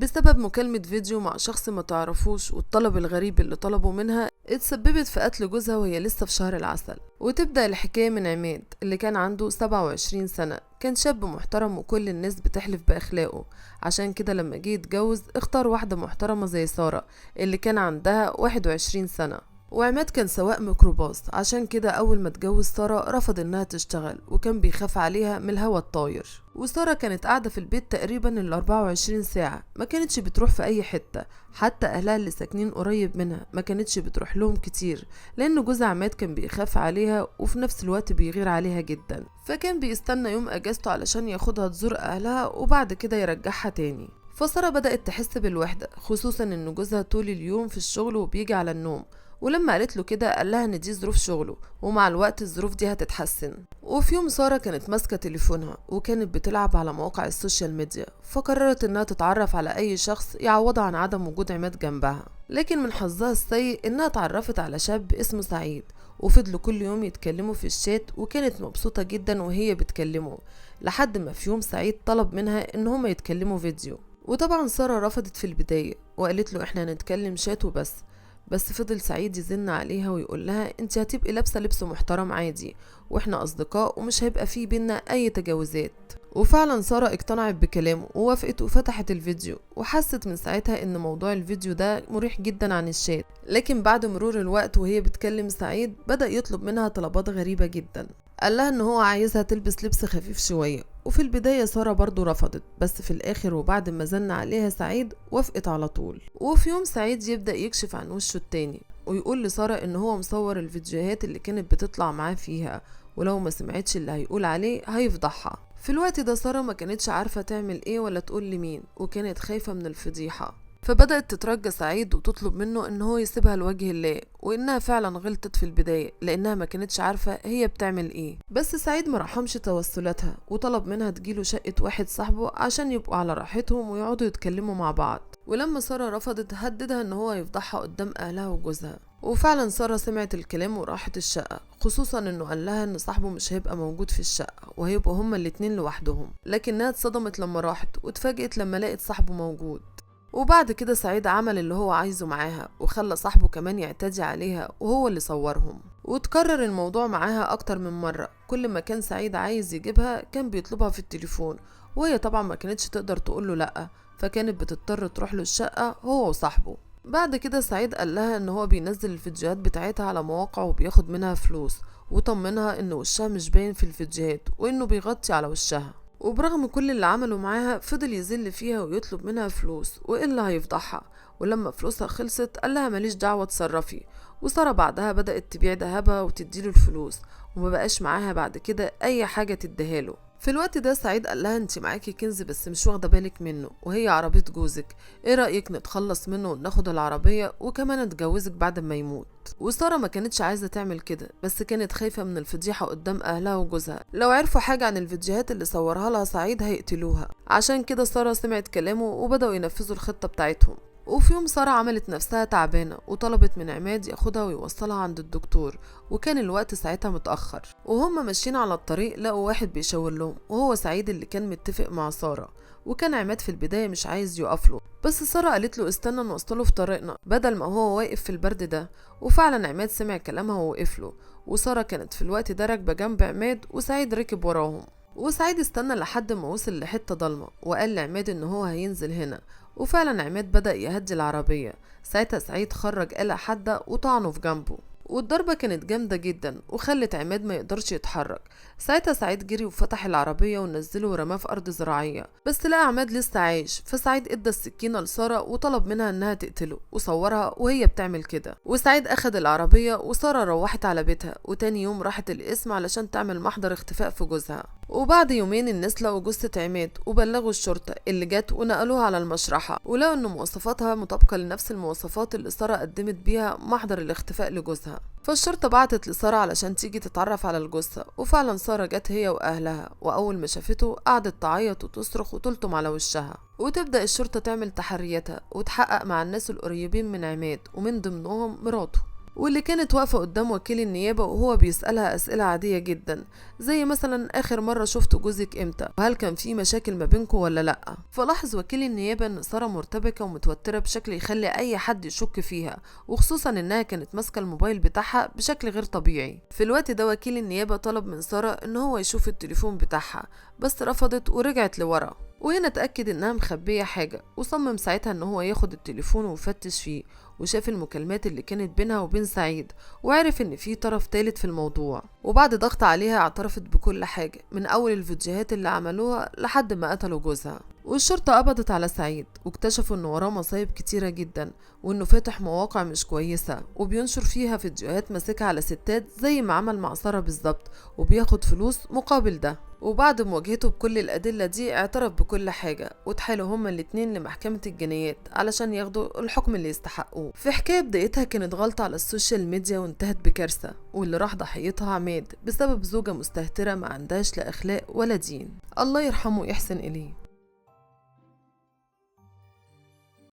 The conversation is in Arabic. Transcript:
بسبب مكالمة فيديو مع شخص ما تعرفوش، والطلب الغريب اللي طلبه منها اتسببت في قتل جوزها وهي لسه في شهر العسل. وتبدأ الحكاية من عماد اللي كان عنده 27 سنة، كان شاب محترم وكل الناس بتحلف بأخلاقه. عشان كده لما جه يتجوز اختار واحدة محترمة زي سارة اللي كان عندها 21 سنة. وعماد كان سواق ميكروباص، عشان كده أول ما اتجوز سارة رفض إنها تشتغل وكان بيخاف عليها من الهوا الطاير. وسارة كانت قاعدة في البيت تقريبا 24 ساعة، ما كانتش بتروح في أي حتة. حتى أهلها اللي ساكنين قريب منها ما كانتش بتروح لهم كتير، لأن جوز عماد كان بيخاف عليها وفي نفس الوقت بيغير عليها جدا، فكان بيستنى يوم أجازته علشان ياخدها تزور أهلها وبعد كده يرجعها تاني. فسارة بدأت تحس بالوحدة، خصوصا إن جوزها طول اليوم في الشغل وبيجي على النوم. ولما قالت له كده قال لها ان دي ظروف شغله، ومع الوقت الظروف دي هتتحسن. وفي يوم سارة كانت ماسكة تليفونها وكانت بتلعب على مواقع السوشيال ميديا، فقررت انها تتعرف على اي شخص يعوضها عن عدم وجود عماد جنبها. لكن من حظها السيء انها اتعرفت على شاب اسمه سعيد، وفضلوا كل يوم يتكلموا في الشات، وكانت مبسوطة جدا وهي بتكلمه، لحد ما في يوم سعيد طلب منها ان هما يتكلموا فيديو. وطبعا سارة رفضت في البداية وقالت له احنا هنتكلم شات وبس. بس فضل سعيد يزن عليها ويقول لها انت هتبقي لابسه لبس محترم عادي، واحنا اصدقاء ومش هيبقى فيه بينا اي تجاوزات. وفعلا سارة اقتنعت بكلامه ووافقت وفتحت الفيديو، وحست من ساعتها ان موضوع الفيديو ده مريح جدا عن الشات. لكن بعد مرور الوقت وهي بتكلم سعيد بدأ يطلب منها طلبات غريبة جدا. قال لها ان هو عايزها تلبس لبس خفيف شوية، وفي البداية سارة برضو رفضت، بس في الاخر وبعد ما زن عليها سعيد وافقت على طول. وفي يوم سعيد يبدأ يكشف عن وشه التاني ويقول لسارة ان هو مصور الفيديوهات اللي كانت بتطلع معاه فيها، ولو ما سمعتش اللي هيقول عليه هيفضحها. في الوقت ده سارة ما كانتش عارفة تعمل ايه ولا تقول لمين، وكانت خايفة من الفضيحة. فبدأت تترجى سعيد وتطلب منه ان هو يسيبها لوجه الله، وانها فعلا غلطت في البداية لانها ما كانتش عارفة هي بتعمل ايه. بس سعيد ما رحمش توسلاتها وطلب منها تجيله شقة واحد صاحبه عشان يبقوا على راحتهم ويقعدوا يتكلموا مع بعض. ولما سارة رفضت هددها ان هو يفضحها قدام اهلها وجوزها. وفعلا سارة سمعت الكلام وراحت الشقة، خصوصا انه قال لها ان صاحبه مش هيبقى موجود في الشقة وهيبقوا هما الاتنين لوحدهم. لكنها اتصدمت لما راحت واتفاجئت لما لقت صاحبه موجود. وبعد كده سعيد عمل اللي هو عايزه معاها وخلى صاحبه كمان يعتدي عليها وهو اللي صورهم. وتكرر الموضوع معاها اكتر من مرة، كل ما كان سعيد عايز يجيبها كان بيطلبها في التليفون، وهي طبعا ما كانتش تقدر تقوله لأ، فكانت بتضطر تروح له الشقة هو وصاحبه. بعد كده سعيد قال لها ان هو بينزل الفيديوهات بتاعتها على مواقع وبياخد منها فلوس، وطمنها ان وشها مش باين في الفيديوهات وانه بيغطي على وشها. وبرغم كل اللي عمله معاها فضل يذل فيها ويطلب منها فلوس وإلا هيفضحها. ولما فلوسها خلصت قال لها ماليش دعوة اتصرفي. وسارة بعدها بدأت تبيع دهبها وتديله الفلوس، وما بقاش معاها بعد كده أي حاجة تديهاله. في الوقت ده سعيد قال لها انت معاكي كنز بس مش واخده بالك منه، وهي عربيه جوزك، ايه رايك نتخلص منه وناخد العربيه وكمان اتجوزك بعد ما يموت. وساره ما كانتش عايزه تعمل كده، بس كانت خايفه من الفضيحه قدام اهلها وجوزها، لو عرفوا حاجه عن الفيديوهات اللي صورها لها سعيد هيقتلوها. عشان كده ساره سمعت كلامه وبداوا ينفذوا الخطه بتاعتهم. وفي يوم سارة عملت نفسها تعبانة وطلبت من عماد ياخدها ويوصلها عند الدكتور، وكان الوقت ساعتها متأخر. وهم ماشيين على الطريق لقوا واحد بيشاور لهم وهو سعيد اللي كان متفق مع سارة. وكان عماد في البداية مش عايز يقفله، بس سارة قالت له استنى نوصله في طريقنا بدل ما هو واقف في البرد ده. وفعلا عماد سمع كلامها ووقفله. وسارة كانت في الوقت ده راكبة جنب عماد وسعيد ركب وراهم. وسعيد استنى لحد ما وصل لحتة ضلمة وقال لعماد ان هو هينزل هنا. وفعلا عماد بدأ يهدي العربية. ساعتها سعيد خرج آلة حادة وطعنه في جنبه، والضربة كانت جامدة جدا وخلت عماد ما يقدرش يتحرك. ساعتها سعيد جري وفتح العربية ونزله ورماه في أرض زراعية، بس لقى عماد لسه عايش. فسعيد ادى السكينة لسارة وطلب منها انها تقتله، وصورها وهي بتعمل كده. وسعيد اخد العربية وسارة روحت على بيتها، وتاني يوم راحت القسم علشان تعمل محضر اختفاء في جوزها. وبعد يومين الناس لقوا جثة عماد وبلغوا الشرطة اللي جت ونقلوها على المشرحة، ولقوا ان مواصفاتها مطابقة لنفس المواصفات اللي سارة قدمت بيها محضر الاختفاء لجوزها. فالشرطة بعتت لسارة علشان تيجي تتعرف على الجثة، وفعلا سارة جت هي وأهلها، وأول ما شافته قعدت تعيط وتصرخ وتلطم على وشها. وتبدأ الشرطة تعمل تحرياتها وتحقق مع الناس القريبين من عماد، ومن ضمنهم مراته. واللي كانت واقفة قدام وكيل النيابة وهو بيسألها أسئلة عادية جدا، زي مثلا آخر مرة شفتوا جوزك إمتى، وهل كان في مشاكل ما بينكم ولا لأ. فلاحظ وكيل النيابة إن سارة مرتبكة ومتوترة بشكل يخلي أي حد يشك فيها، وخصوصا إنها كانت ماسكة الموبايل بتاعها بشكل غير طبيعي. في الوقت ده وكيل النيابة طلب من سارة إن هو يشوف التليفون بتاعها، بس رفضت ورجعت لورا. وهنا اتأكد إنها مخبية حاجة، وصمم ساعتها إن هو ياخد التليفون ويفتش فيه، وشاف المكالمات اللي كانت بينها وبين سعيد، وعرف إن في طرف تالت في الموضوع. وبعد ضغط عليها اعترفت بكل حاجة، من أول الفيديوهات اللي عملوها لحد ما قتلوا جوزها. والشرطة قبضت على سعيد، واكتشفوا إنه وراه مصايب كتيرة جدا، وإنه فاتح مواقع مش كويسة وبينشر فيها فيديوهات ماسكها على ستات زي ما عمل مع سارة بالظبط، وبياخد فلوس مقابل ده. وبعد مواجهته بكل الأدلة دي اعترف بكل حاجة، واتحالوا هما الاتنين لمحكمة الجنايات علشان ياخدوا الحكم اللي يستحقوه. في حكاية بدايتها كانت غلطة على السوشيال ميديا وانتهت بكارثة، واللي راح ضحيتها عماد بسبب زوجة مستهترة ما عندهاش لا أخلاق ولا دين. الله يرحمه ويحسن إليه.